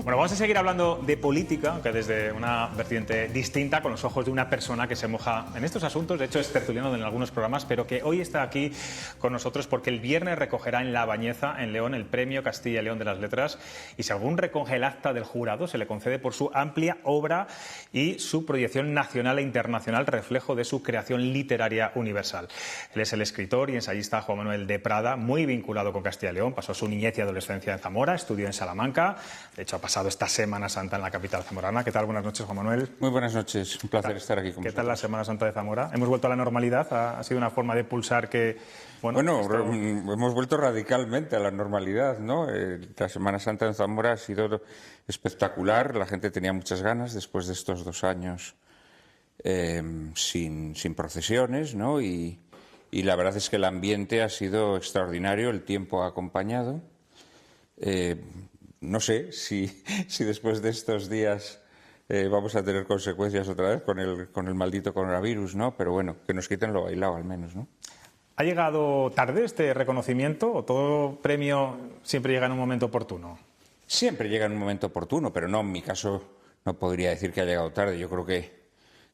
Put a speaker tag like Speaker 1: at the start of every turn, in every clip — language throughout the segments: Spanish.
Speaker 1: Bueno, vamos a seguir hablando de política, aunque desde una vertiente distinta, con los ojos de una persona que se moja en estos asuntos. De hecho, es tertuliano en algunos programas, pero que hoy está aquí con nosotros porque el viernes recogerá en La Bañeza, en León, el Premio Castilla y León de las Letras. Y según recoge el acta del jurado, se le concede por su amplia obra y su proyección nacional e internacional, reflejo de su creación literaria universal. Él es el escritor y ensayista Juan Manuel de Prada, muy vinculado con Castilla y León. Pasó su niñez y adolescencia en Zamora, estudió en Salamanca. De hecho, ha pasado esta Semana Santa en la capital zamorana. ¿Qué tal? Buenas noches, Juan Manuel.
Speaker 2: Muy buenas noches, un placer estar aquí con vosotros.
Speaker 1: ¿Qué tal la Semana Santa de Zamora? ¿Hemos vuelto a la normalidad? ¿Ha sido una forma de pulsar que...?
Speaker 2: Hemos vuelto radicalmente a la normalidad, ¿no? La Semana Santa en Zamora ha sido espectacular. La gente tenía muchas ganas después de estos 2 años sin procesiones, ¿no? Y la verdad es que el ambiente ha sido extraordinario, el tiempo ha acompañado. No sé si después de estos días vamos a tener consecuencias otra vez con el maldito coronavirus, ¿no? Pero bueno, que nos quiten lo bailado al menos, ¿no?
Speaker 1: ¿Ha llegado tarde este reconocimiento o todo premio siempre llega en un momento oportuno?
Speaker 2: Siempre llega en un momento oportuno, pero no, en mi caso no podría decir que ha llegado tarde. Yo creo que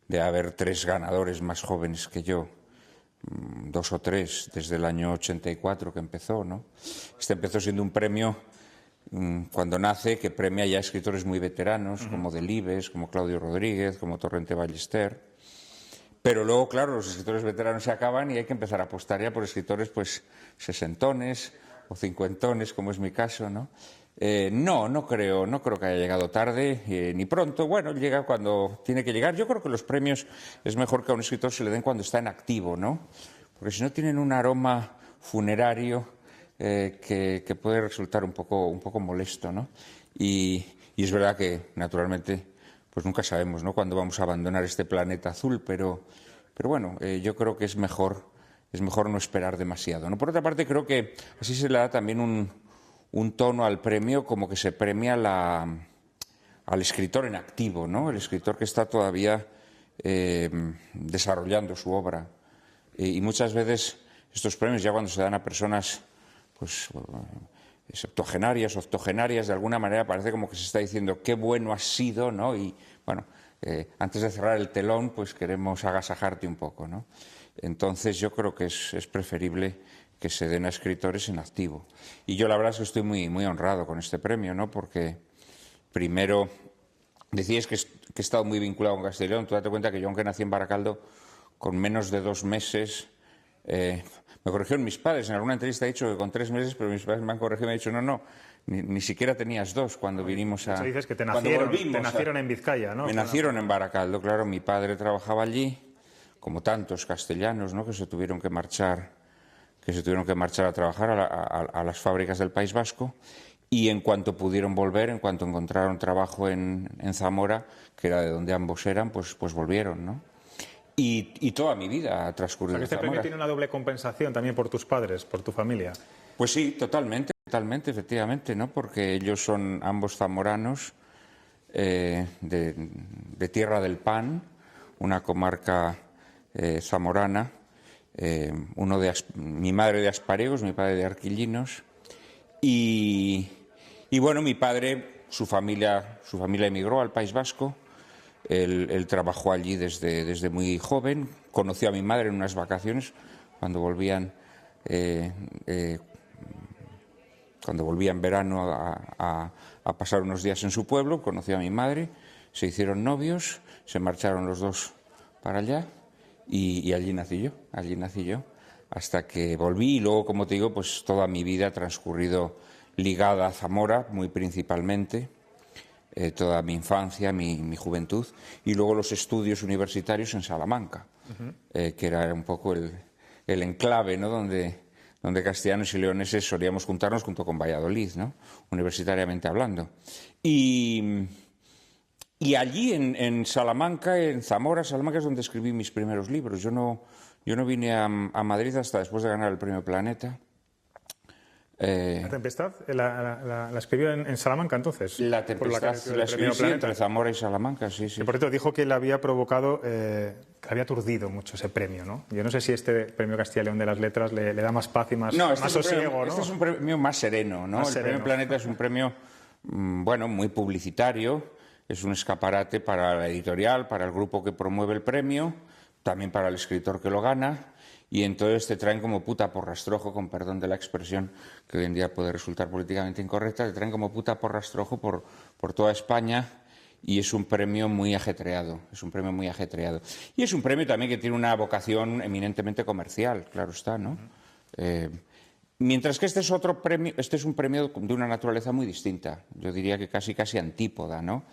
Speaker 2: debe haber 3 ganadores más jóvenes que yo, 2 o 3, desde el año 84 que empezó, ¿no? Este empezó siendo un premio, cuando nace, que premia ya escritores muy veteranos, como Delibes, como Claudio Rodríguez, como Torrente Ballester. Pero luego, claro, los escritores veteranos se acaban y hay que empezar a apostar ya por escritores, pues, sesentones o cincuentones, como es mi caso, ¿no? No creo que haya llegado tarde ni pronto. Bueno, llega cuando tiene que llegar. Yo creo que los premios es mejor que a un escritor se le den cuando está en activo, ¿no? Porque si no tienen un aroma funerario que puede resultar un poco molesto, ¿no? Y es verdad que, naturalmente, pues nunca sabemos, ¿no?, cuándo vamos a abandonar este planeta azul, pero bueno, yo creo que es mejor no esperar demasiado, ¿no? Por otra parte, creo que así se le da también un tono al premio, como que se premia al escritor en activo, ¿no? El escritor que está todavía desarrollando su obra. Y muchas veces estos premios, ya cuando se dan a personas, pues, septuagenarias, octogenarias, de alguna manera parece como que se está diciendo qué bueno has sido, ¿no? Y bueno, antes de cerrar el telón, pues queremos agasajarte un poco, ¿no? Entonces yo creo que es preferible que se den a escritores en activo. Y yo la verdad es que estoy muy honrado con este premio, ¿no? Porque primero decías que he estado muy vinculado con Castilla y León. Tú date cuenta que yo, aunque nací en Baracaldo, con menos de 2 meses... me corrigieron mis padres. En alguna entrevista he dicho que con 3 meses, pero mis padres me han corregido y me han dicho no, ni siquiera tenías 2 cuando vinimos a...
Speaker 1: Eso dices que te nacieron en Vizcaya, ¿no?
Speaker 2: Me nacieron en Baracaldo, claro. Mi padre trabajaba allí, como tantos castellanos, ¿no?, que se tuvieron que marchar a trabajar a las fábricas del País Vasco, y en cuanto pudieron volver, en cuanto encontraron trabajo en Zamora, que era de donde ambos eran, pues volvieron, ¿no? Y toda mi vida ha transcurrido en
Speaker 1: Zamora. ¿Este premio tiene una doble compensación también por tus padres, por tu familia?
Speaker 2: Pues sí, totalmente, efectivamente, ¿no? Porque ellos son ambos zamoranos, de Tierra del Pan, una comarca zamorana, mi madre de Asparegos, mi padre de Arquillinos, y bueno, mi padre, su familia emigró al País Vasco. Él trabajó allí desde muy joven. Conoció a mi madre en unas vacaciones cuando volvían en verano a pasar unos días en su pueblo. Conoció a mi madre, se hicieron novios, se marcharon los 2 para allá y allí nací yo, hasta que volví. Y luego, como te digo, pues toda mi vida ha transcurrido ligada a Zamora, muy principalmente. Toda mi infancia, mi juventud, y luego los estudios universitarios en Salamanca, que era un poco el enclave, ¿no?, donde castellanos y leoneses solíamos juntarnos junto con Valladolid, ¿no?, universitariamente hablando. Y allí en Salamanca, en Zamora, Salamanca es donde escribí mis primeros libros. Yo no vine a Madrid hasta después de ganar el Premio Planeta.
Speaker 1: ¿La Tempestad la escribió en Salamanca, entonces?
Speaker 2: La Tempestad la escribió entre Zamora y Salamanca, sí.
Speaker 1: Y por cierto, dijo que le había provocado, que le había aturdido mucho ese premio, ¿no? Yo no sé si este Premio Castilla y León de las Letras le da más paz y más sosiego, ¿no?
Speaker 2: Este es un premio más sereno, ¿no? El Premio Planeta es un premio bueno, muy publicitario, es un escaparate para la editorial, para el grupo que promueve el premio, también para el escritor que lo gana, y entonces te traen como puta por rastrojo, con perdón de la expresión que hoy en día puede resultar políticamente incorrecta, te traen como puta por rastrojo por toda España, y es un premio muy ajetreado, es un premio muy ajetreado. Y es un premio también que tiene una vocación eminentemente comercial, claro está, ¿no? Mientras que este es otro premio, este es un premio de una naturaleza muy distinta, yo diría que casi antípoda, ¿no?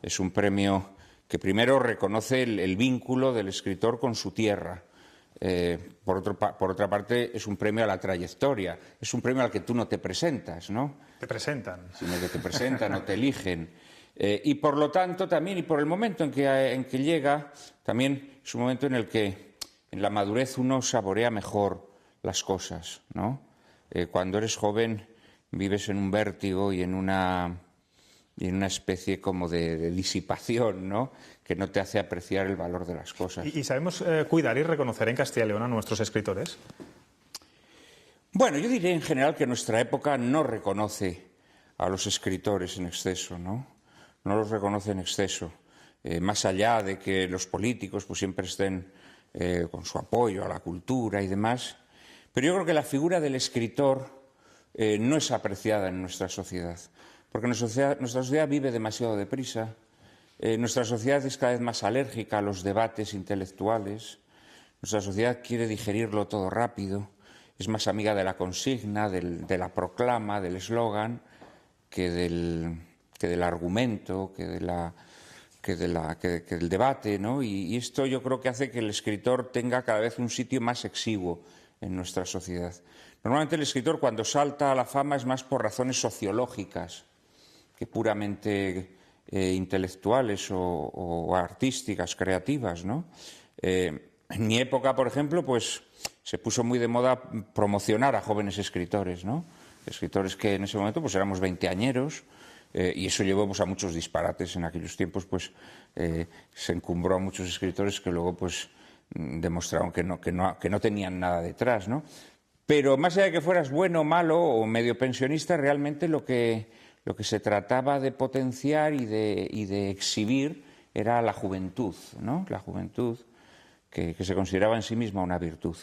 Speaker 2: Es un premio que primero reconoce el vínculo del escritor con su tierra. Por otra parte, es un premio a la trayectoria, es un premio al que tú no te presentas, ¿no?
Speaker 1: Te presentan.
Speaker 2: Sino que te presentan o te eligen. Y por lo tanto también, y por el momento en que llega, también es un momento en el que en la madurez uno saborea mejor las cosas, ¿no? Cuando eres joven vives en un vértigo y en una especie como de disipación, ¿no? Que no te hace apreciar el valor de las cosas.
Speaker 1: ¿Y sabemos cuidar y reconocer en Castilla y León a nuestros escritores?
Speaker 2: Bueno, yo diré en general que nuestra época no reconoce a los escritores en exceso, ¿no? No los reconoce en exceso. Más allá de que los políticos pues siempre estén con su apoyo a la cultura y demás, pero yo creo que la figura del escritor no es apreciada en nuestra sociedad, porque nuestra sociedad vive demasiado deprisa, nuestra sociedad es cada vez más alérgica a los debates intelectuales, nuestra sociedad quiere digerirlo todo rápido, es más amiga de la consigna, de la proclama, del eslogan, que del argumento, que del debate, ¿no? Y esto yo creo que hace que el escritor tenga cada vez un sitio más exiguo en nuestra sociedad. Normalmente el escritor cuando salta a la fama es más por razones sociológicas que puramente intelectuales o artísticas, creativas, ¿no? En mi época, por ejemplo, pues se puso muy de moda promocionar a jóvenes escritores, ¿no? Escritores que en ese momento pues éramos veinteañeros, y eso llevó pues, a muchos disparates. En aquellos tiempos pues se encumbró a muchos escritores que luego pues demostraron que no tenían nada detrás, ¿no? Pero más allá de que fueras bueno, malo o medio pensionista, realmente lo que se trataba de potenciar y de exhibir era la juventud, ¿no? La juventud que se consideraba en sí misma una virtud.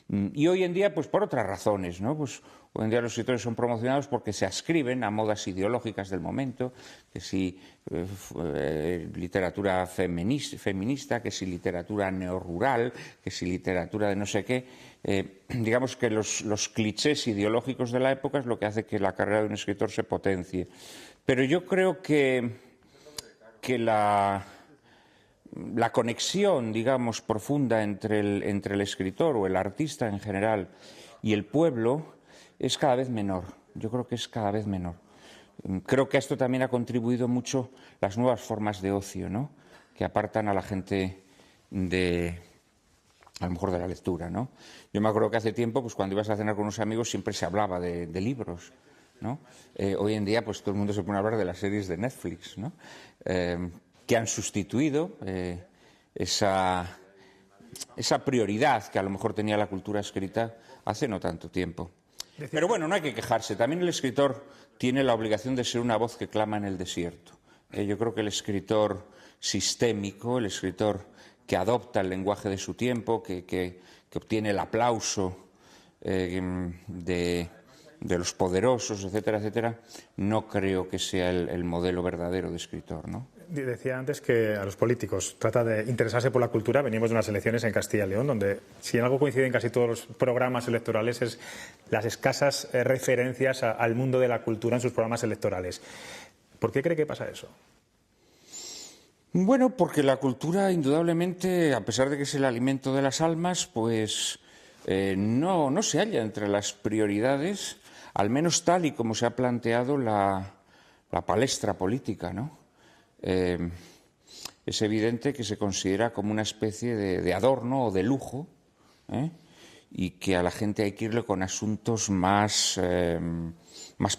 Speaker 2: Y hoy en día, pues por otras razones, ¿no? Pues hoy en día los escritores son promocionados porque se ascriben a modas ideológicas del momento, que si literatura feminista, que si literatura neorrural, que si literatura de no sé qué. Digamos que los clichés ideológicos de la época es lo que hace que la carrera de un escritor se potencie. Pero yo creo que la conexión, digamos, profunda entre el escritor o el artista en general y el pueblo es cada vez menor. Yo creo que es cada vez menor. Creo que a esto también ha contribuido mucho las nuevas formas de ocio, ¿no? Que apartan a la gente a lo mejor de la lectura, ¿no? Yo me acuerdo que hace tiempo, pues cuando ibas a cenar con unos amigos siempre se hablaba de libros, ¿no? Hoy en día, pues todo el mundo se pone a hablar de las series de Netflix, ¿no? Que han sustituido esa prioridad que a lo mejor tenía la cultura escrita hace no tanto tiempo. Pero bueno, no hay que quejarse. También el escritor tiene la obligación de ser una voz que clama en el desierto. Yo creo que el escritor sistémico, el escritor que adopta el lenguaje de su tiempo, que obtiene el aplauso de los poderosos, etcétera, etcétera, no creo que sea el modelo verdadero de escritor, ¿no?
Speaker 1: Decía antes que a los políticos trata de interesarse por la cultura. Venimos de unas elecciones en Castilla y León, donde si en algo coinciden casi todos los programas electorales es las escasas referencias al mundo de la cultura en sus programas electorales. ¿Por qué cree que pasa eso?
Speaker 2: Bueno, porque la cultura, indudablemente, a pesar de que es el alimento de las almas, pues no se halla entre las prioridades, al menos tal y como se ha planteado la palestra política, ¿no? Es evidente que se considera como una especie de adorno o de lujo, y que a la gente hay que irle con asuntos más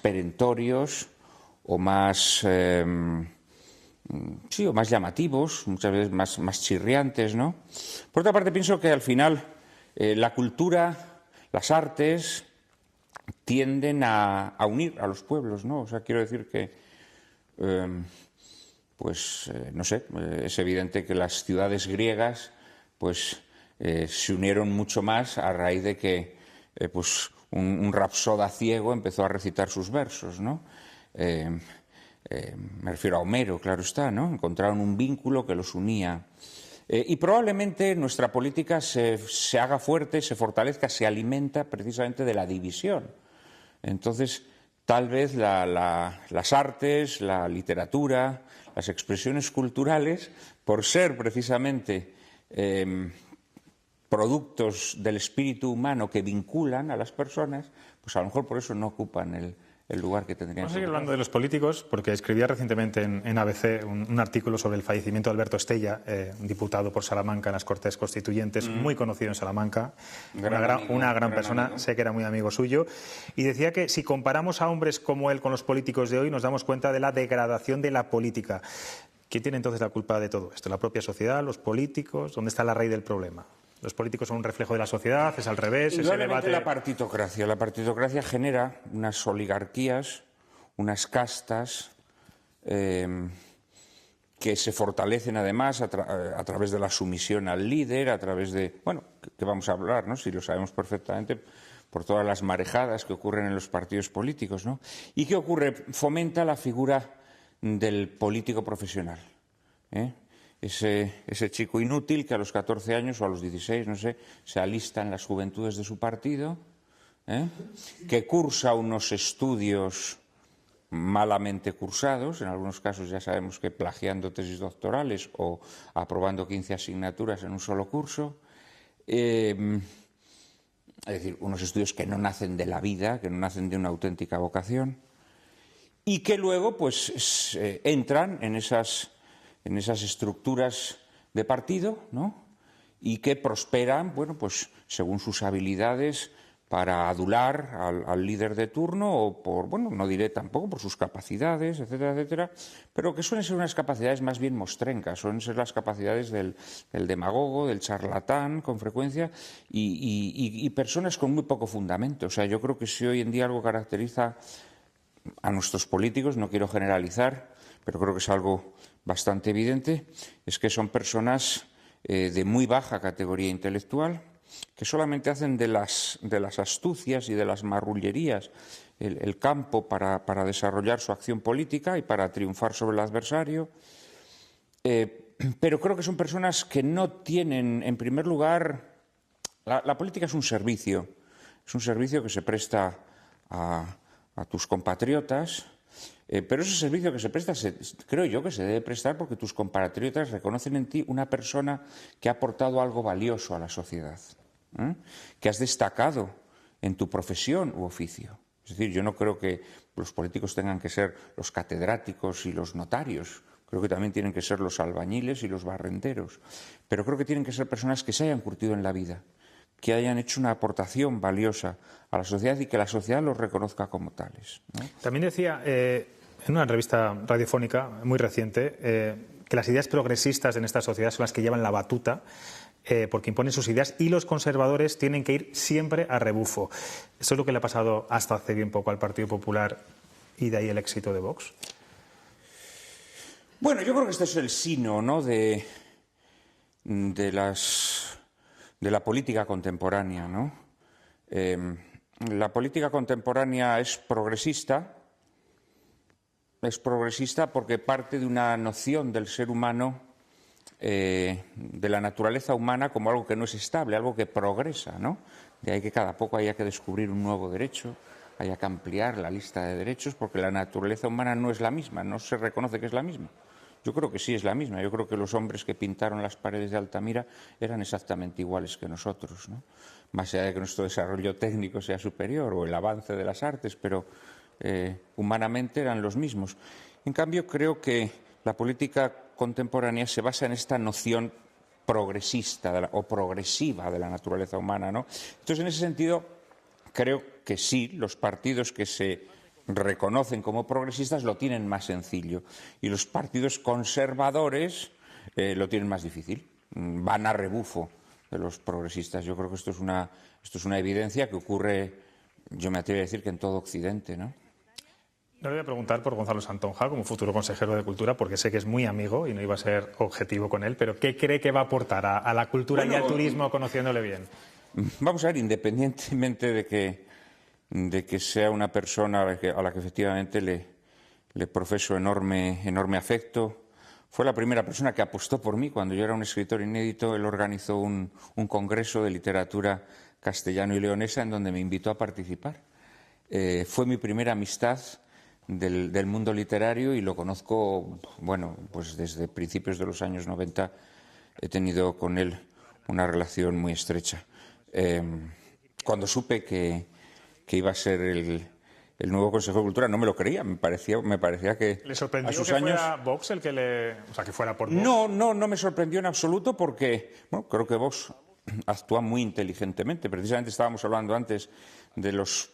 Speaker 2: perentorios o más llamativos, muchas veces más chirriantes, ¿no? Por otra parte, pienso que al final la cultura, las artes tienden a unir a los pueblos, ¿no? O sea, quiero decir que no sé, es evidente que las ciudades griegas pues se unieron mucho más a raíz de que pues un rapsoda ciego empezó a recitar sus versos, ¿no? Me refiero a Homero, claro está, ¿no? Encontraron un vínculo que los unía. Y probablemente nuestra política se haga fuerte, se fortalezca, se alimenta precisamente de la división. Entonces, tal vez las artes, la literatura, las expresiones culturales, por ser precisamente productos del espíritu humano que vinculan a las personas, pues a lo mejor por eso no ocupan el lugar que tendrían.
Speaker 1: Vamos a seguir hablando de los políticos, porque escribía recientemente en ABC un artículo sobre el fallecimiento de Alberto Estella, un diputado por Salamanca en las Cortes Constituyentes, muy conocido en Salamanca, una gran persona, amigo. Sé que era muy amigo suyo, y decía que si comparamos a hombres como él con los políticos de hoy, nos damos cuenta de la degradación de la política. ¿Quién tiene entonces la culpa de todo esto? ¿La propia sociedad, los políticos? ¿Dónde está la raíz del problema? ¿Los políticos son un reflejo de la sociedad? ¿Es al revés? Ese debate...
Speaker 2: La partitocracia. La partitocracia genera unas oligarquías, unas castas que se fortalecen además a través de la sumisión al líder, a través de, bueno, que vamos a hablar, ¿no? Si lo sabemos perfectamente, por todas las marejadas que ocurren en los partidos políticos, ¿no? ¿Y qué ocurre? Fomenta la figura del político profesional, Ese chico inútil que a los 14 años o a los 16, no sé, se alista en las juventudes de su partido, que cursa unos estudios malamente cursados, en algunos casos ya sabemos que plagiando tesis doctorales o aprobando 15 asignaturas en un solo curso, es decir, unos estudios que no nacen de la vida, que no nacen de una auténtica vocación, y que luego pues entran en esas estructuras de partido, ¿no? Y que prosperan, bueno, pues según sus habilidades para adular al líder de turno o por, bueno, no diré tampoco por sus capacidades, etcétera, etcétera, pero que suelen ser unas capacidades más bien mostrencas, suelen ser las capacidades del demagogo, del charlatán con frecuencia y personas con muy poco fundamento. O sea, yo creo que si hoy en día algo caracteriza a nuestros políticos, no quiero generalizar, pero creo que es algo bastante evidente, es que son personas de muy baja categoría intelectual, que solamente hacen de las astucias y de las marrullerías el campo para desarrollar su acción política y para triunfar sobre el adversario. Pero creo que son personas que no tienen, en primer lugar, la política es un servicio que se presta a tus compatriotas, pero ese servicio que se presta, creo yo que se debe prestar porque tus compatriotas reconocen en ti una persona que ha aportado algo valioso a la sociedad, que has destacado en tu profesión u oficio. Es decir, yo no creo que los políticos tengan que ser los catedráticos y los notarios. Creo que también tienen que ser los albañiles y los barrenderos. Pero creo que tienen que ser personas que se hayan curtido en la vida, que hayan hecho una aportación valiosa a la sociedad y que la sociedad los reconozca como tales, ¿no?
Speaker 1: También decía en una revista radiofónica muy reciente que las ideas progresistas en esta sociedad son las que llevan la batuta porque imponen sus ideas y los conservadores tienen que ir siempre a rebufo. ¿Eso es lo que le ha pasado hasta hace bien poco al Partido Popular y de ahí el éxito de Vox?
Speaker 2: Bueno, yo creo que este es el sino, ¿no?, de la política contemporánea, ¿no? La política contemporánea es progresista porque parte de una noción del ser humano, de la naturaleza humana como algo que no es estable, algo que progresa, ¿no? De ahí que cada poco haya que descubrir un nuevo derecho, haya que ampliar la lista de derechos, porque la naturaleza humana no es la misma, no se reconoce que es la misma. Yo creo que sí es la misma. Yo creo que los hombres que pintaron las paredes de Altamira eran exactamente iguales que nosotros, ¿no? Más allá de que nuestro desarrollo técnico sea superior o el avance de las artes, pero humanamente eran los mismos. En cambio, creo que la política contemporánea se basa en esta noción progresista o progresiva de la naturaleza humana, ¿no? Entonces, en ese sentido, creo que sí, los partidos que se reconocen como progresistas lo tienen más sencillo y los partidos conservadores lo tienen más difícil, van a rebufo de los progresistas. Yo creo que esto es una evidencia que ocurre, yo me atrevo a decir que en todo Occidente, ¿no?
Speaker 1: No le voy a preguntar por Gonzalo Santonja como futuro consejero de Cultura, porque sé que es muy amigo y no iba a ser objetivo con él, pero ¿qué cree que va a aportar a la cultura y al turismo conociéndole bien?
Speaker 2: Vamos a ver, independientemente de que sea una persona a la que efectivamente le profeso enorme afecto, fue la primera persona que apostó por mí cuando yo era un escritor inédito. Él organizó un congreso de literatura castellano y leonesa en donde me invitó a participar. Fue mi primera amistad del mundo literario y lo conozco, bueno, pues desde principios de los años 90 he tenido con él una relación muy estrecha. Cuando supe que iba a ser el nuevo consejero de Cultura, no me lo creía, me parecía que
Speaker 1: ¿Le sorprendió
Speaker 2: a sus
Speaker 1: que
Speaker 2: años...
Speaker 1: fuera Vox el que o sea, que fuera por Vox?
Speaker 2: No me sorprendió en absoluto porque, bueno, creo que Vox actúa muy inteligentemente. Precisamente estábamos hablando antes de los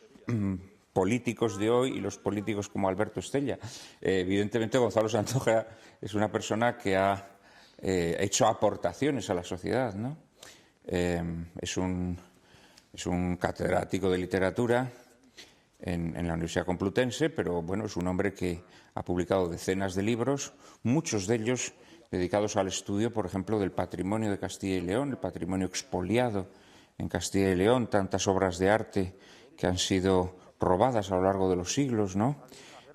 Speaker 2: políticos de hoy y los políticos como Alberto Estella. Evidentemente, Gonzalo Santonja es una persona que ha hecho aportaciones a la sociedad, ¿no? Es un catedrático de literatura en la Universidad Complutense, pero bueno, es un hombre que ha publicado decenas de libros, muchos de ellos dedicados al estudio, por ejemplo, del patrimonio de Castilla y León, el patrimonio expoliado en Castilla y León, tantas obras de arte que han sido robadas a lo largo de los siglos, ¿no?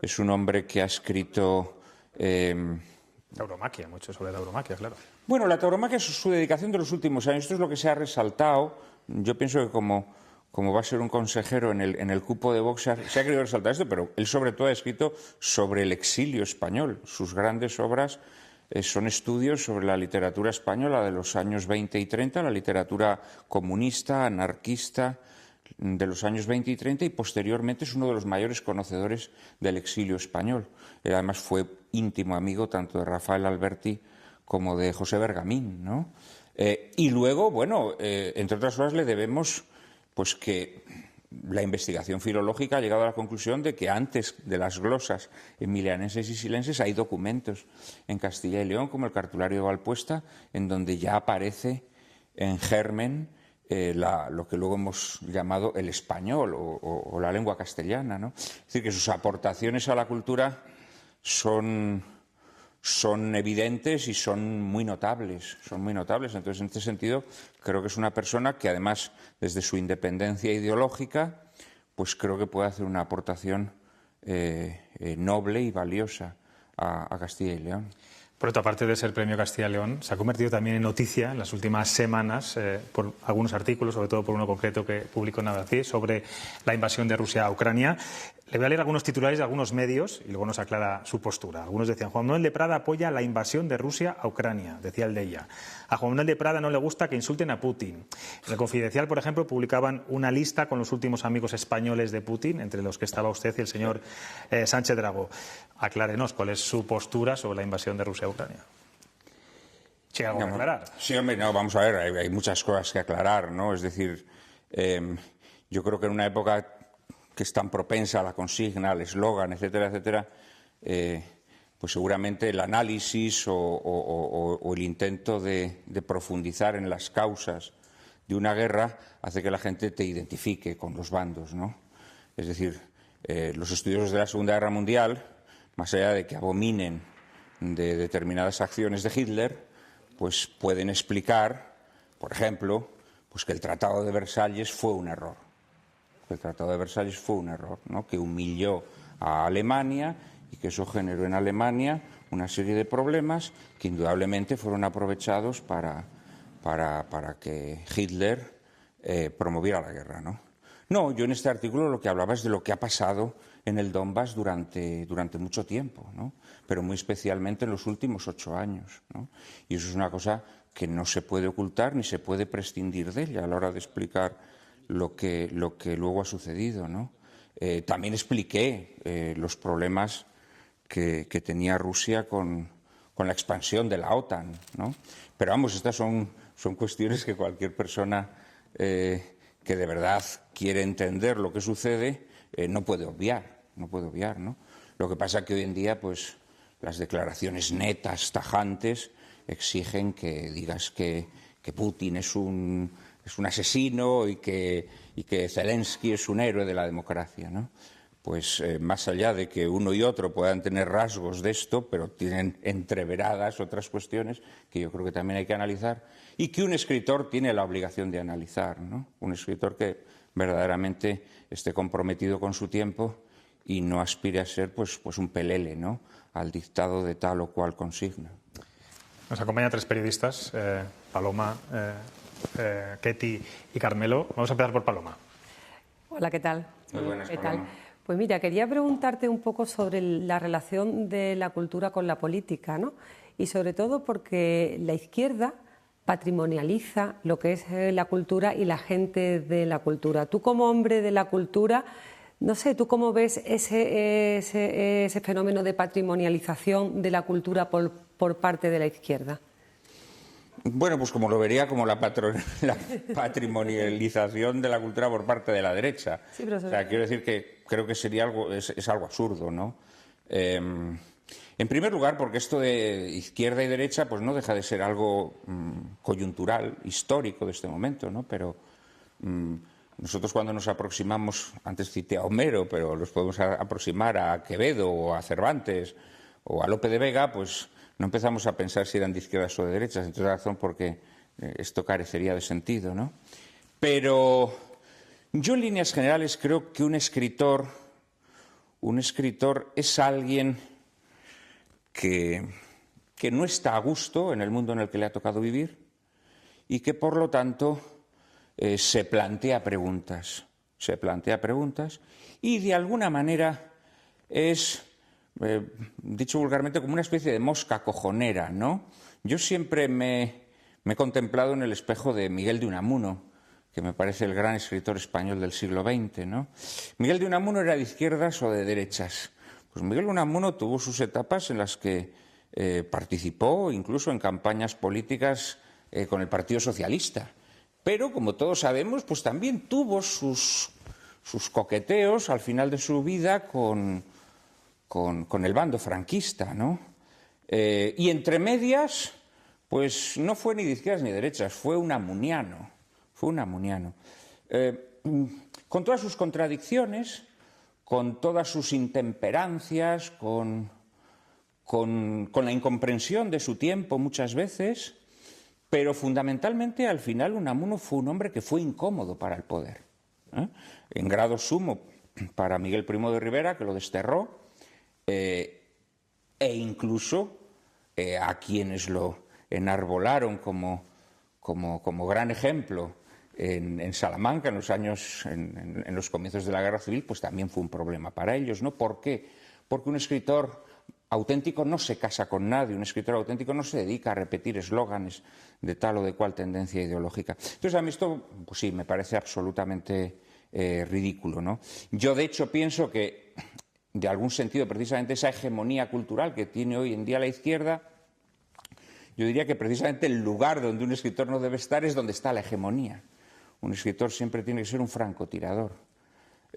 Speaker 2: Es un hombre que ha escrito...
Speaker 1: Tauromaquia, mucho sobre tauromaquia, claro.
Speaker 2: Bueno, la tauromaquia es su dedicación de los últimos años. Esto es lo que se ha resaltado. Yo pienso que como va a ser un consejero en el cupo de Vox, se ha querido resaltar esto, pero él sobre todo ha escrito sobre el exilio español. Sus grandes obras son estudios sobre la literatura española de los años 20 y 30, la literatura comunista, anarquista de los años 20 y 30, y posteriormente es uno de los mayores conocedores del exilio español. Él además fue íntimo amigo tanto de Rafael Alberti como de José Bergamín, ¿no? Y luego, bueno, entre otras cosas le debemos pues que la investigación filológica ha llegado a la conclusión de que antes de las glosas emilianenses y silenses hay documentos en Castilla y León, como el Cartulario de Valpuesta, en donde ya aparece en germen lo que luego hemos llamado el español o la lengua castellana, ¿no? Es decir, que sus aportaciones a la cultura son evidentes y son muy notables. Entonces, en este sentido, creo que es una persona que, además, desde su independencia ideológica, pues creo que puede hacer una aportación noble y valiosa a Castilla y León.
Speaker 1: Por otra parte de ser Premio Castilla y León, se ha convertido también en noticia en las últimas semanas por algunos artículos, sobre todo por uno concreto que publicó Navací sobre la invasión de Rusia a Ucrania. Le voy a leer algunos titulares de algunos medios y luego nos aclara su postura. Algunos decían: Juan Manuel de Prada apoya la invasión de Rusia a Ucrania, decía el de ella. A Juan Manuel de Prada no le gusta que insulten a Putin. En el Confidencial, por ejemplo, publicaban una lista con los últimos amigos españoles de Putin, entre los que estaba usted y el señor Sánchez Dragó. Aclárenos cuál es su postura sobre la invasión de Rusia a Ucrania. ¿Sí hay algo que aclarar?
Speaker 2: Sí, hombre, no, vamos a ver, hay muchas cosas que aclarar, ¿no? Es decir, yo creo que en una época que es tan propensa a la consigna, al eslogan, etcétera, etcétera, pues seguramente el análisis o el intento de profundizar en las causas de una guerra hace que la gente te identifique con los bandos, ¿no? Es decir, los estudiosos de la Segunda Guerra Mundial, más allá de que abominen de determinadas acciones de Hitler, pues pueden explicar, por ejemplo, pues que el Tratado de Versalles fue un error. El Tratado de Versalles fue un error, ¿no? Que humilló a Alemania y que eso generó en Alemania una serie de problemas que indudablemente fueron aprovechados para que Hitler promoviera la guerra, ¿no? No, yo en este artículo lo que hablaba es de lo que ha pasado en el Donbass durante mucho tiempo, ¿no? Pero muy especialmente en los últimos 8 años, ¿no? Y eso es una cosa que no se puede ocultar ni se puede prescindir de ella a la hora de explicar lo que luego ha sucedido, ¿no? También expliqué los problemas que tenía Rusia con la expansión de la OTAN, ¿no? Pero vamos, estas son cuestiones que cualquier persona que de verdad quiere entender lo que sucede no puede obviar, ¿no? Lo que pasa es que hoy en día, pues, las declaraciones netas, tajantes, exigen que digas que Putin es un asesino y que Zelensky es un héroe de la democracia, ¿no? pues más allá de que uno y otro puedan tener rasgos de esto, pero tienen entreveradas otras cuestiones que yo creo que también hay que analizar y que un escritor tiene la obligación de analizar, ¿no? Un escritor que verdaderamente esté comprometido con su tiempo y no aspire a ser pues un pelele, ¿no?, al dictado de tal o cual consigna.
Speaker 1: Nos acompañan 3 periodistas, Paloma, Ketty y Carmelo. Vamos a empezar por Paloma.
Speaker 3: Hola, ¿qué tal?
Speaker 2: Muy buenas,
Speaker 3: ¿Qué
Speaker 2: Paloma.
Speaker 3: tal? Pues mira, quería preguntarte un poco sobre la relación de la cultura con la política, ¿no? Y sobre todo porque la izquierda patrimonializa lo que es la cultura y la gente de la cultura. Tú como hombre de la cultura, no sé, ¿tú cómo ves ese fenómeno de patrimonialización de la cultura por parte de la izquierda?
Speaker 2: Bueno, pues como lo vería como la patrimonialización de la cultura por parte de la derecha.
Speaker 3: Sí, pero
Speaker 2: o sea, quiero decir que creo que sería es algo absurdo, ¿no? En primer lugar, porque esto de izquierda y derecha pues no deja de ser algo coyuntural, histórico de este momento, ¿no? Pero nosotros cuando nos aproximamos, antes cité a Homero, pero los podemos aproximar a Quevedo o a Cervantes o a Lope de Vega, pues no empezamos a pensar si eran de izquierdas o de derechas, entre otras razón porque esto carecería de sentido, ¿no? Pero yo en líneas generales creo que un escritor es alguien que no está a gusto en el mundo en el que le ha tocado vivir y que por lo tanto se plantea preguntas y de alguna manera es, dicho vulgarmente, como una especie de mosca cojonera, ¿no? Yo siempre me he contemplado en el espejo de Miguel de Unamuno, que me parece el gran escritor español del siglo XX, ¿no? Miguel de Unamuno era de izquierdas o de derechas. Pues Miguel de Unamuno tuvo sus etapas en las que participó incluso en campañas políticas con el Partido Socialista. Pero, como todos sabemos, pues también tuvo sus coqueteos al final de su vida con el bando franquista, ¿no? Y entre medias, pues no fue ni de izquierdas ni de derechas, fue unamuniano. Con todas sus contradicciones, con todas sus intemperancias, con la incomprensión de su tiempo muchas veces, pero fundamentalmente al final Unamuno fue un hombre que fue incómodo para el poder, ¿eh? En grado sumo para Miguel Primo de Rivera, que lo desterró, e incluso a quienes lo enarbolaron como gran ejemplo en Salamanca en los comienzos de la Guerra Civil, pues también fue un problema para ellos, ¿no? ¿Por qué? Porque un escritor auténtico no se casa con nadie, un escritor auténtico no se dedica a repetir eslóganes de tal o de cual tendencia ideológica. Entonces, a mí esto, pues sí, me parece absolutamente ridículo, ¿no? Yo, de hecho, pienso que, de algún sentido, precisamente esa hegemonía cultural que tiene hoy en día la izquierda, yo diría que precisamente el lugar donde un escritor no debe estar es donde está la hegemonía. Un escritor siempre tiene que ser un francotirador.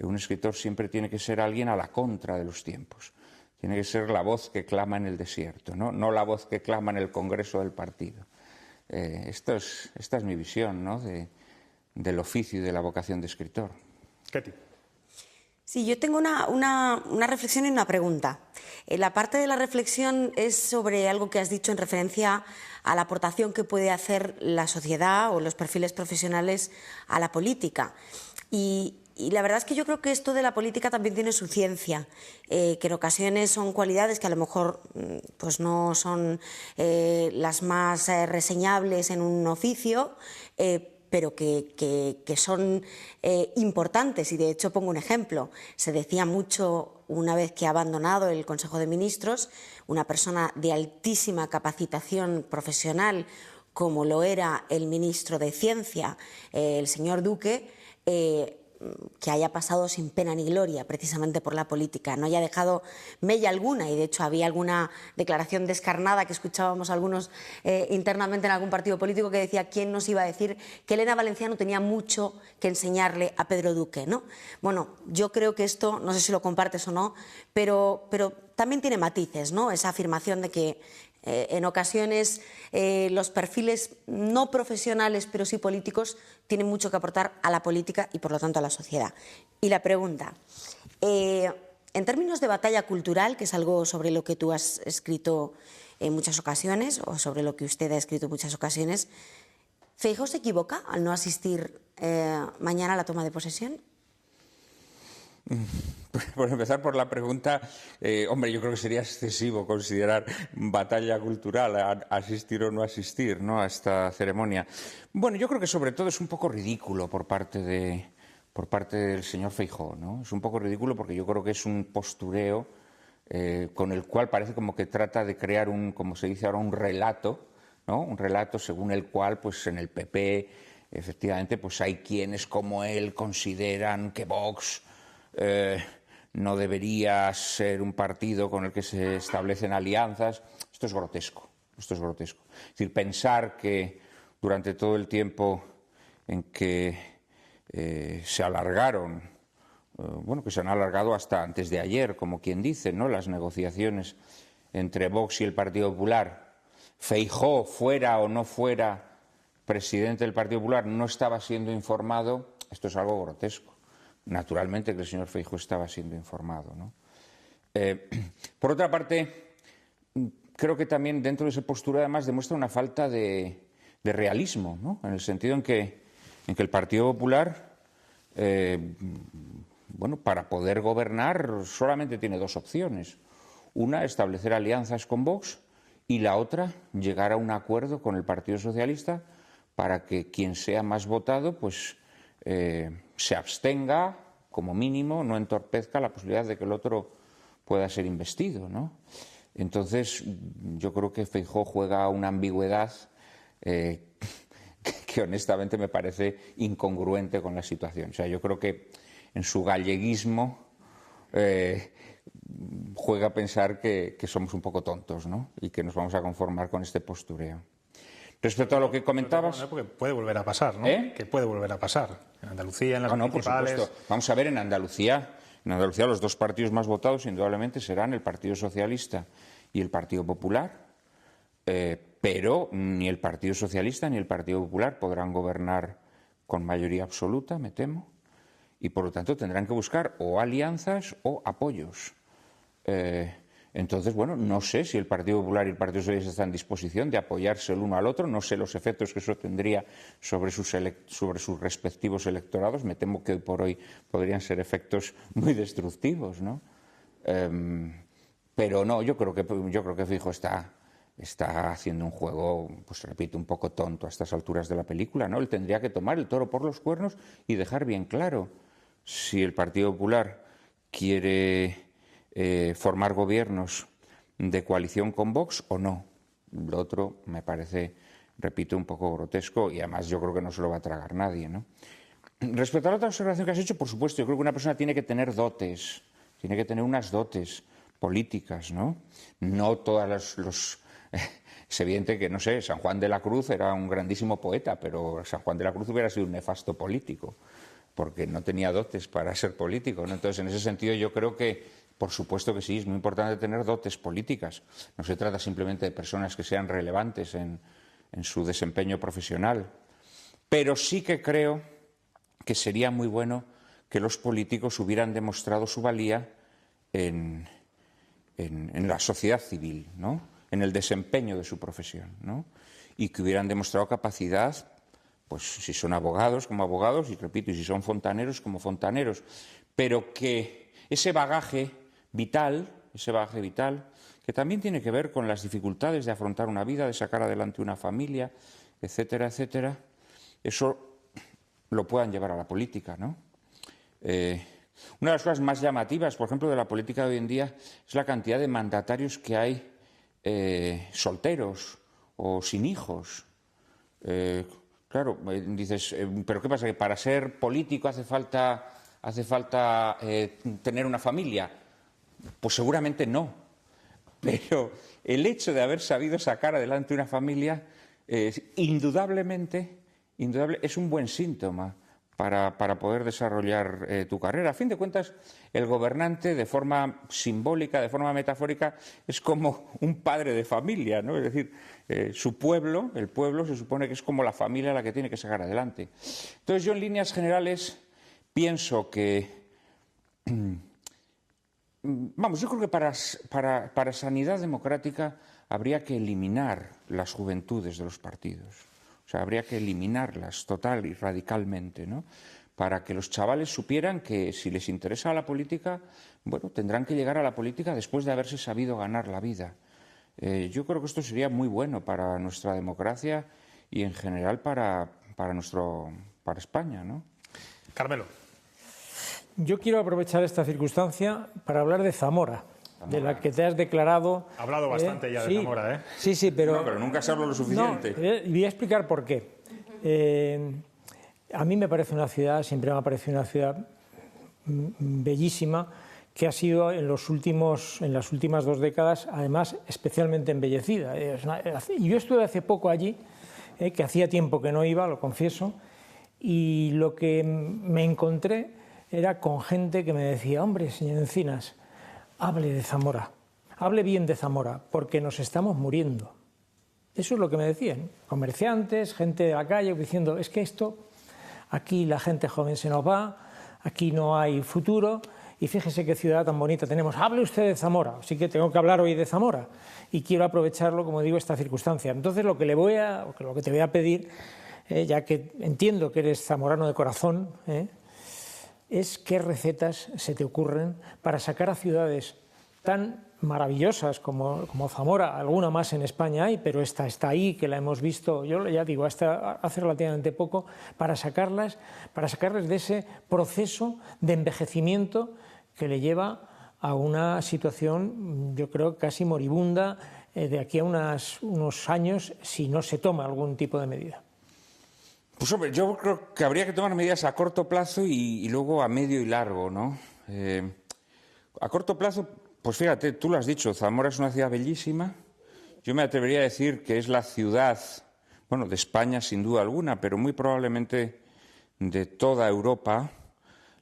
Speaker 2: Un escritor siempre tiene que ser alguien a la contra de los tiempos. Tiene que ser la voz que clama en el desierto, no la voz que clama en el Congreso del partido. Esta es mi visión, ¿no?, del oficio y de la vocación de escritor.
Speaker 1: Ketty.
Speaker 4: Sí, yo tengo una reflexión y una pregunta. La parte de la reflexión es sobre algo que has dicho en referencia a la aportación que puede hacer la sociedad o los perfiles profesionales a la política. Y la verdad es que yo creo que esto de la política también tiene su ciencia, que en ocasiones son cualidades que a lo mejor pues no son las más reseñables en un oficio, pero que son importantes. Y de hecho pongo un ejemplo. Se decía mucho, una vez que ha abandonado el Consejo de Ministros, una persona de altísima capacitación profesional como lo era el ministro de Ciencia, el señor Duque, que haya pasado sin pena ni gloria precisamente por la política, no haya dejado mella alguna. Y de hecho había alguna declaración descarnada que escuchábamos algunos internamente en algún partido político que decía: ¿quién nos iba a decir que Elena Valenciano tenía mucho que enseñarle a Pedro Duque, ¿no? Bueno, yo creo que esto, no sé si lo compartes o no, pero también tiene matices, ¿no? Esa afirmación de que en ocasiones los perfiles no profesionales, pero sí políticos, tienen mucho que aportar a la política y por lo tanto a la sociedad. Y la pregunta, En términos de batalla cultural, que es algo sobre lo que tú has escrito en muchas ocasiones, o sobre lo que usted ha escrito en muchas ocasiones, ¿Feijóo se equivoca al no asistir mañana a la toma de posesión?
Speaker 2: Por empezar por la pregunta, hombre, yo creo que sería excesivo considerar batalla cultural asistir o no asistir, ¿no?, a esta ceremonia. Bueno, yo creo que sobre todo es un poco ridículo por parte del señor Feijóo, ¿no? Es un poco ridículo porque yo creo que es un postureo con el cual parece como que trata de crear como se dice ahora, un relato, ¿no? Un relato según el cual, pues en el PP, efectivamente, pues hay quienes como él consideran que Vox no debería ser un partido con el que se establecen alianzas. Esto es grotesco, esto es grotesco. Es decir, pensar que durante todo el tiempo en que se alargaron, que se han alargado hasta antes de ayer, como quien dice, ¿no?, las negociaciones entre Vox y el Partido Popular, Feijóo, fuera o no fuera presidente del Partido Popular, no estaba siendo informado. Esto es algo grotesco. Naturalmente que el señor Feijóo estaba siendo informado, ¿no? Por otra parte, creo que también dentro de esa postura además demuestra una falta de realismo, ¿no?, en el sentido en que el Partido Popular, para poder gobernar solamente tiene dos opciones. Una, establecer alianzas con Vox, y la otra, llegar a un acuerdo con el Partido Socialista para que quien sea más votado, pues se abstenga, como mínimo, no entorpezca la posibilidad de que el otro pueda ser investido, ¿no? Entonces, yo creo que Feijóo juega una ambigüedad que honestamente me parece incongruente con la situación. O sea, yo creo que en su galleguismo juega a pensar que somos un poco tontos, ¿no?, y que nos vamos a conformar con este postureo. Respecto a lo que comentabas...
Speaker 1: Porque puede volver a pasar, ¿no? Que puede volver a pasar. En Andalucía, en las municipales...
Speaker 2: Por supuesto. Vamos a ver, en Andalucía los dos partidos más votados indudablemente serán el Partido Socialista y el Partido Popular, pero ni el Partido Socialista ni el Partido Popular podrán gobernar con mayoría absoluta, me temo, y por lo tanto tendrán que buscar o alianzas o apoyos. Entonces, no sé si el Partido Popular y el Partido Socialista están en disposición de apoyarse el uno al otro, no sé los efectos que eso tendría sobre sus respectivos electorados, me temo que hoy por hoy podrían ser efectos muy destructivos, ¿no? Pero no, yo creo que Feijóo está haciendo un juego, pues repito, un poco tonto a estas alturas de la película, ¿no? Él tendría que tomar el toro por los cuernos y dejar bien claro si el Partido Popular quiere formar gobiernos de coalición con Vox o no. Lo otro me parece, repito, un poco grotesco y además yo creo que no se lo va a tragar nadie, ¿no? Respecto a la otra observación que has hecho, por supuesto, yo creo que una persona tiene que tener dotes, tiene que tener unas dotes políticas, ¿no? No todas es evidente que, no sé, San Juan de la Cruz era un grandísimo poeta, pero San Juan de la Cruz hubiera sido un nefasto político, porque no tenía dotes para ser político, ¿no? Entonces, en ese sentido, yo creo que, por supuesto que sí, es muy importante tener dotes políticas. No se trata simplemente de personas que sean relevantes en su desempeño profesional. Pero sí que creo que sería muy bueno que los políticos hubieran demostrado su valía en la sociedad civil, ¿no?, en el desempeño de su profesión, ¿no?, y que hubieran demostrado capacidad, pues si son abogados como abogados, y repito, y si son fontaneros como fontaneros, pero que ese bagaje vital, que también tiene que ver con las dificultades de afrontar una vida, de sacar adelante una familia, etcétera, etcétera, eso lo puedan llevar a la política, ¿no? Una de las cosas más llamativas, por ejemplo, de la política de hoy en día es la cantidad de mandatarios que hay solteros o sin hijos. Claro, dices, ¿pero qué pasa? ¿Que para ser político hace falta tener una familia? Pues seguramente no. Pero el hecho de haber sabido sacar adelante una familia, indudablemente, es un buen síntoma para poder desarrollar tu carrera. A fin de cuentas, el gobernante, de forma simbólica, de forma metafórica, es como un padre de familia, ¿no? Es decir, su pueblo, el pueblo, se supone que es como la familia la que tiene que sacar adelante. Entonces, yo en líneas generales pienso que vamos, yo creo que para sanidad democrática habría que eliminar las juventudes de los partidos. O sea, habría que eliminarlas total y radicalmente, ¿no? Para que los chavales supieran que si les interesa la política, bueno, tendrán que llegar a la política después de haberse sabido ganar la vida. Yo creo que esto sería muy bueno para nuestra democracia y en general para España, ¿no?
Speaker 1: Carmelo.
Speaker 5: Yo quiero aprovechar esta circunstancia para hablar de Zamora, de la que te has declarado...
Speaker 1: Ha hablado bastante ya de Zamora, ¿eh?
Speaker 5: Sí, pero...
Speaker 2: No, pero nunca se habla lo suficiente.
Speaker 5: No, y voy a explicar por qué. A mí me parece una ciudad, siempre me ha parecido una ciudad bellísima, que ha sido en las últimas 2 décadas, además, especialmente embellecida. Y yo estuve hace poco allí, que hacía tiempo que no iba, lo confieso, y lo que me encontré era con gente que me decía: hombre, señor Encinas, hable de Zamora, hable bien de Zamora, porque nos estamos muriendo. Eso es lo que me decían, comerciantes, gente de la calle, diciendo: es que esto, aquí la gente joven se nos va, aquí no hay futuro, y fíjese qué ciudad tan bonita tenemos, hable usted de Zamora. Así que tengo que hablar hoy de Zamora, y quiero aprovecharlo, como digo, esta circunstancia. Entonces lo que te voy a pedir, ya que entiendo que eres zamorano de corazón, es qué recetas se te ocurren para sacar a ciudades tan maravillosas como Zamora. Alguna más en España hay, pero esta está ahí, que la hemos visto, yo ya digo, hasta hace relativamente poco, para sacarles de ese proceso de envejecimiento que le lleva a una situación, yo creo, casi moribunda de aquí a unos años, si no se toma algún tipo de medida.
Speaker 2: Pues hombre, yo creo que habría que tomar medidas a corto plazo y luego a medio y largo, ¿no? A corto plazo, pues fíjate, tú lo has dicho, Zamora es una ciudad bellísima. Yo me atrevería a decir que es la ciudad, bueno, de España sin duda alguna, pero muy probablemente de toda Europa,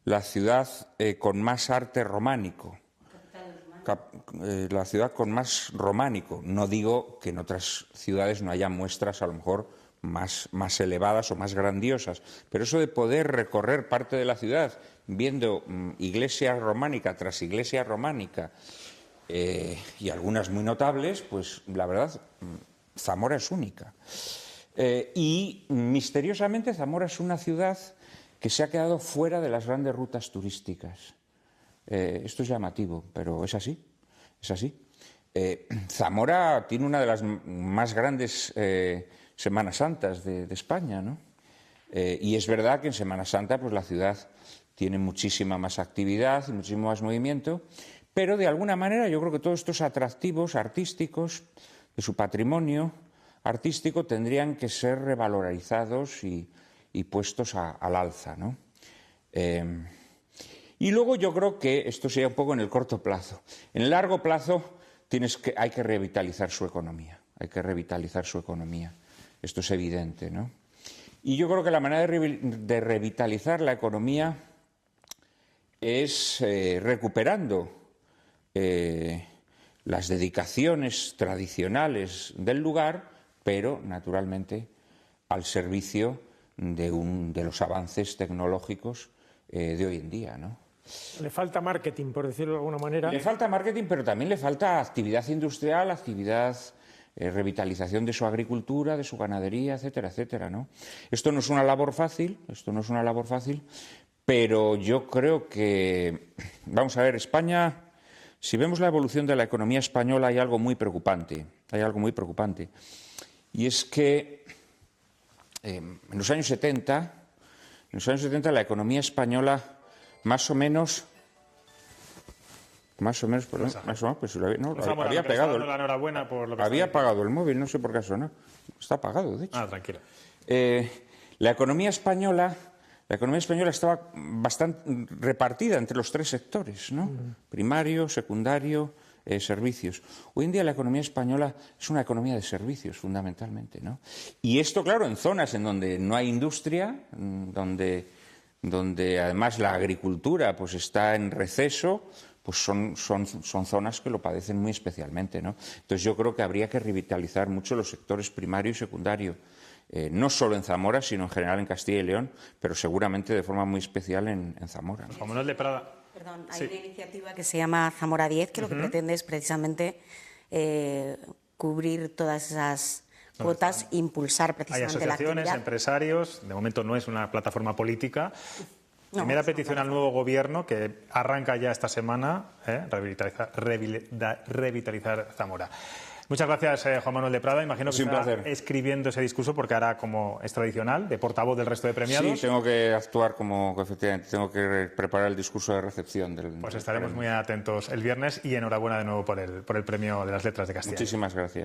Speaker 2: la ciudad con más arte románico. La ciudad con más románico. No digo que en otras ciudades no haya muestras a lo mejor más elevadas o más grandiosas, pero eso de poder recorrer parte de la ciudad viendo iglesia románica tras iglesia románica y algunas muy notables, pues la verdad, Zamora es única. Y misteriosamente Zamora es una ciudad que se ha quedado fuera de las grandes rutas turísticas. Esto es llamativo, pero es así, es así. Zamora tiene una de las más grandes Semanas Santas de España, ¿no? Y es verdad que en Semana Santa pues la ciudad tiene muchísima más actividad y muchísimo más movimiento, pero de alguna manera yo creo que todos estos atractivos artísticos de su patrimonio artístico tendrían que ser revalorizados y puestos al alza, ¿no? Y luego yo creo que esto sería un poco en el corto plazo. En el largo plazo hay que revitalizar su economía, Esto es evidente, ¿no? Y yo creo que la manera de revitalizar la economía es recuperando las dedicaciones tradicionales del lugar, pero naturalmente al servicio de los avances tecnológicos de hoy en día, ¿no?
Speaker 5: Le falta marketing, por decirlo de alguna manera.
Speaker 2: Le falta marketing, pero también le falta actividad industrial, revitalización de su agricultura, de su ganadería, etcétera, etcétera, ¿no? Esto no es una labor fácil, pero yo creo que, vamos a ver, España, si vemos la evolución de la economía española, hay algo muy preocupante, y es que en los años 70 la economía española más o menos, pues había pegado.
Speaker 1: La enhorabuena por lo que
Speaker 2: había apagado el móvil, no sé por qué sonó. Está apagado, de hecho.
Speaker 1: Ah, tranquilo.
Speaker 2: La economía española estaba bastante repartida entre los 3 sectores, ¿no? Primario, secundario, servicios. Hoy en día la economía española es una economía de servicios, fundamentalmente, ¿no? Y esto, claro, en zonas en donde no hay industria, donde además la agricultura pues está en receso, pues son zonas que lo padecen muy especialmente, ¿no? Entonces yo creo que habría que revitalizar mucho los sectores primario y secundario, no solo en Zamora, sino en general en Castilla y León, pero seguramente de forma muy especial en Zamora, ¿no?
Speaker 1: Juan Manuel de Prada.
Speaker 4: Perdón, hay
Speaker 1: Sí.
Speaker 4: una iniciativa que se llama Zamora 10, que lo que pretende es precisamente cubrir todas esas cuotas e impulsar
Speaker 1: Hay
Speaker 4: precisamente la
Speaker 1: asociaciones,
Speaker 4: actividad.
Speaker 1: empresarios, de momento no es una plataforma política.
Speaker 4: No,
Speaker 1: Primera
Speaker 4: es una
Speaker 1: petición al nuevo gobierno que arranca ya esta semana, revitalizar Zamora. Muchas gracias, Juan Manuel de Prada. Imagino que
Speaker 2: Es un
Speaker 1: está
Speaker 2: placer.
Speaker 1: escribiendo ese discurso porque ahora, como es tradicional, de portavoz del resto de premiados.
Speaker 2: Sí, tengo que actuar como, efectivamente, tengo que preparar el discurso de recepción del.
Speaker 1: Pues estaremos muy atentos el viernes y enhorabuena de nuevo por el premio de las Letras de Castilla.
Speaker 2: Muchísimas gracias.